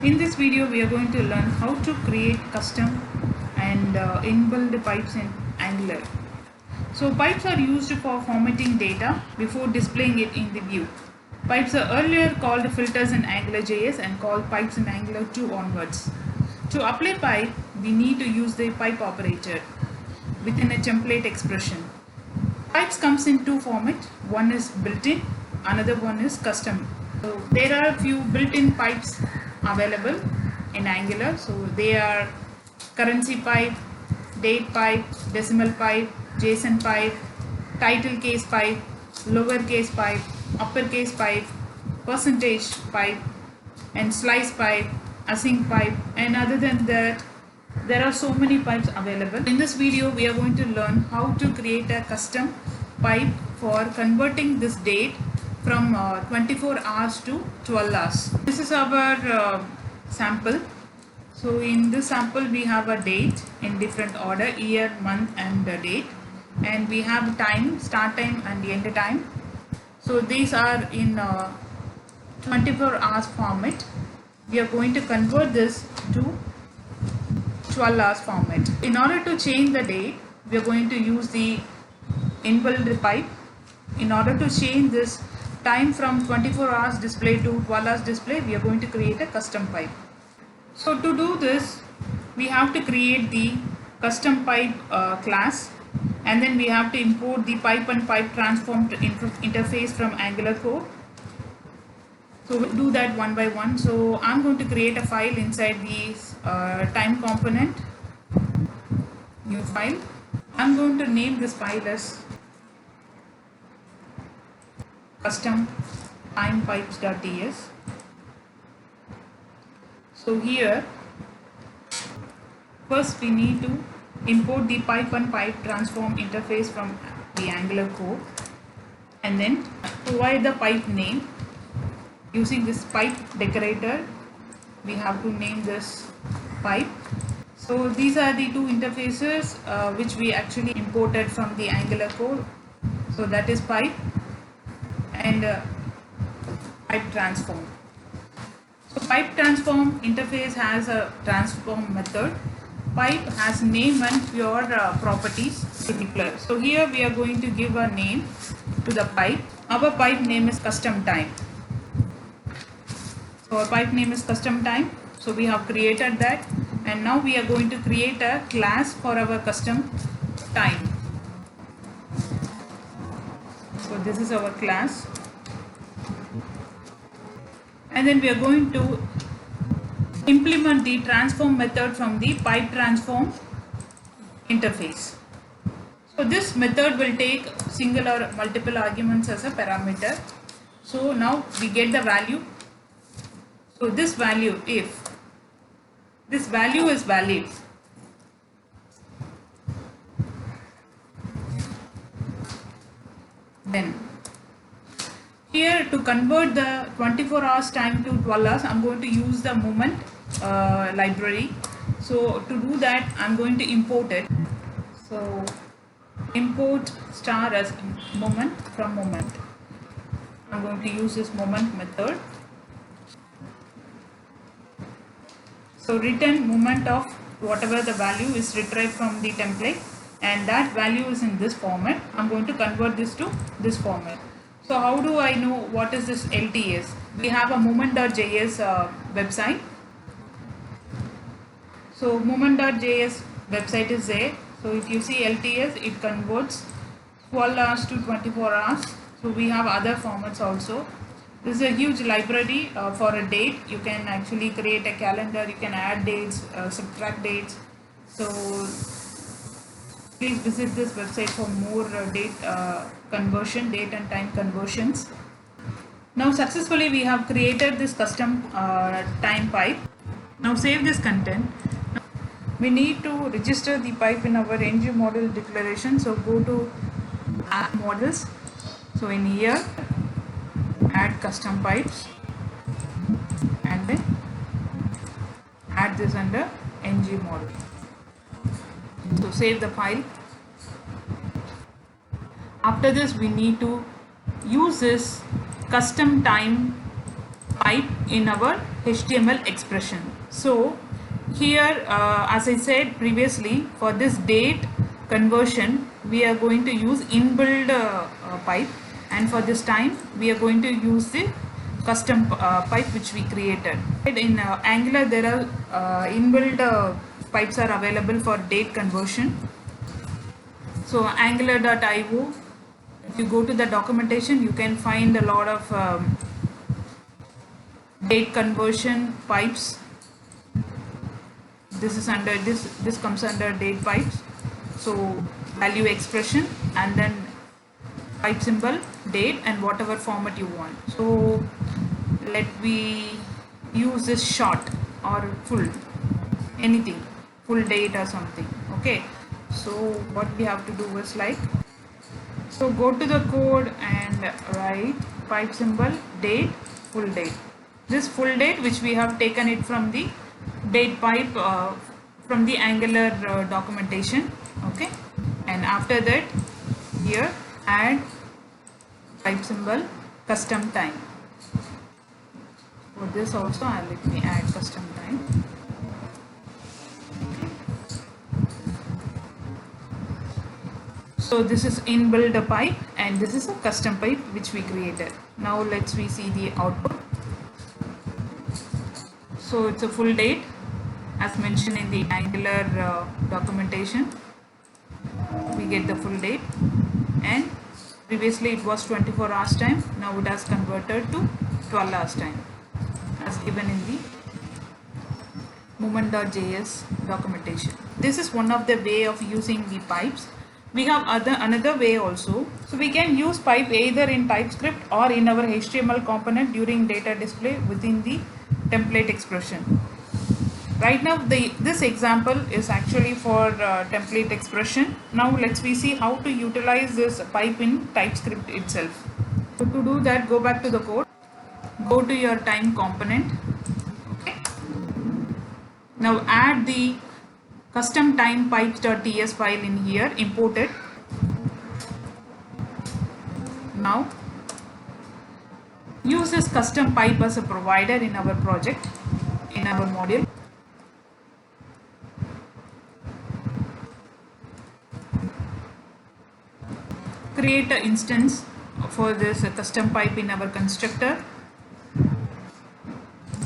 In this video, we are going to learn how to create custom and inbuilt pipes in Angular. So pipes are used for formatting data before displaying it in the view. Pipes are earlier called filters in AngularJS and called pipes in Angular 2 onwards. To apply pipe, we need to use the pipe operator within a template expression. Pipes comes in two formats. One is built-in, another one is custom. So there are a few built-in pipes available in Angular. So they are currency pipe, date pipe, decimal pipe, JSON pipe, title case pipe, lowercase pipe, uppercase pipe, percentage pipe, and slice pipe, async pipe, and other than that, there are so many pipes available. In this video, we are going to learn how to create a custom pipe for converting this date from 24 hours to 12 hours. This is our sample. So in this sample, we have a date in different order, year, month, and date. And we have time, start time and end time. So these are in 24 hours format. We are going to convert this to 12 hours format. In order to change the date, we are going to use the inbuilt pipe. In order to change this time from 24 hours display to 12 hours display, we are going to create a custom pipe. So to do this, we have to create the custom pipe class, and then we have to import the pipe and pipe transform interface from Angular code. So we'll do that one by one. So I'm going to create a file inside the time component, new file. I'm going to name this file as custom time pipes.ts. So here, first we need to import the pipe and pipe transform interface from the Angular code, and then provide the pipe name. Using this pipe decorator, we have to name this pipe. So these are the two interfaces which we actually imported from the Angular code. So that is pipe and pipe transform. So pipe transform interface has a transform method. Pipe has name and pure properties. So here we are going to give a name to the pipe. Our pipe name is custom time. So our pipe name is custom time. So we have created that, and now we are going to create a class for our custom time. So this is our class, and then we are going to implement the transform method from the pipe transform interface. So this method will take single or multiple arguments as a parameter. So now we get the value. So this value, if this value is valid, then here to convert the 24 hours time to 12 hours, I'm going to use the moment library. So to do that, I'm going to import it. So import star as moment from moment. I'm going to use this moment method. So return moment of whatever the value is retrieved from the template, and that value is in this format. I'm going to convert this to this format. So how do I know what is this LTS? We have a moment.js website. So moment.js website is there. So if you see LTS, it converts 12 hours to 24 hours. So we have other formats also. This is a huge library for a date. You can actually create a calendar, you can add dates, subtract dates. So please visit this website for more date and time conversions. Now successfully we have created this custom time pipe. Now save this content. We need to register the pipe in our ng model declaration. So go to add models. So in here, add custom pipes, and then add this under ng model. So save the file. After this, we need to use this custom time pipe in our HTML expression. So here, as I said previously, for this date conversion we are going to use inbuilt pipe, and for this time we are going to use the custom pipe which we created. In Angular there are inbuilt pipes are available for date conversion. So angular.io, if you go to the documentation you can find a lot of date conversion pipes. This is under this comes under date pipes. So value expression and then pipe symbol, date, and whatever format you want. So let me use this short or full, anything, full date or something. Okay, so what we have to do is like, so go to the code and write pipe symbol, date, full date. This full date which we have taken it from the date pipe from the Angular documentation. Okay, and after that here add pipe symbol, custom time. For this also let me add custom time. So this is inbuilt pipe and this is a custom pipe which we created. Now let's see the output. So it's a full date as mentioned in the Angular documentation. We get the full date, and previously it was 24 hours time, now it has converted to 12 hours time as given in the movement.js documentation. This is one of the way of using the pipes. We have another way also. So we can use pipe either in TypeScript or in our HTML component during data display within the template expression. Right now this example is actually for template expression. Now let's see how to utilize this pipe in TypeScript itself. So to do that, go back to the code, go to your time component. Okay. Now add the custom time pipes.ts file in here, import it. Now use this custom pipe as a provider in our project, in our module. Create an instance for this custom pipe in our constructor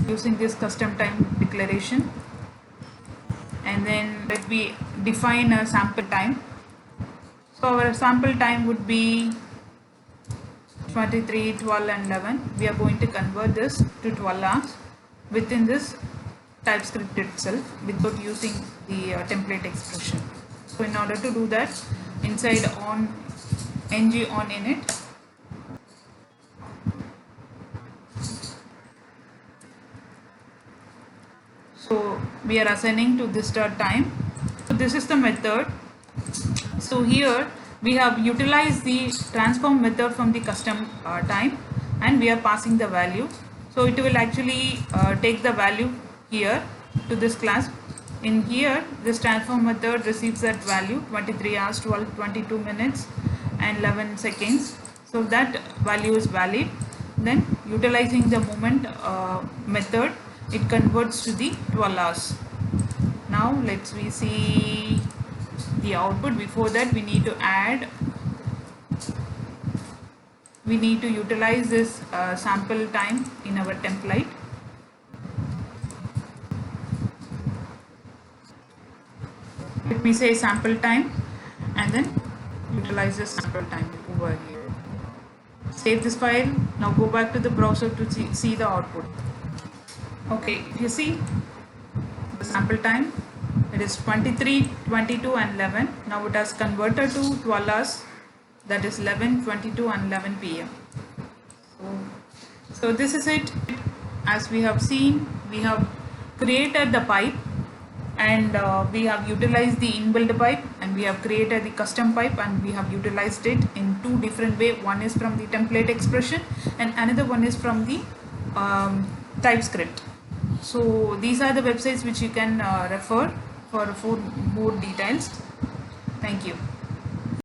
using this custom time declaration, and then let me define a sample time. So our sample time would be 23, 12 and 11. We are going to convert this to 12 hours within this TypeScript itself without using the template expression. So in order to do that, inside on ng on init, so we are assigning to this time. So this is the method. So here we have utilized the transform method from the custom time, and we are passing the value. So it will actually take the value here to this class. In here this transform method receives that value 23 hours 22 minutes and 11 seconds. So that value is valid. Then utilizing the movement method, it converts to the 12 hours. Now let's see the output. Before that we need to utilize this sample time in our template. Let me say sample time and then utilize this sample time over here. Save this file. Now go back to the browser to see the output. Okay, if you see the sample time, it is 23, 22 and 11. Now it has converted to 12 hours, that is 11, 22 and 11 p.m. So this is it. As we have seen, we have created the pipe, and we have utilized the inbuilt pipe, and we have created the custom pipe, and we have utilized it in two different ways. One is from the template expression and another one is from the TypeScript. So these are the websites which you can refer for more details. Thank you.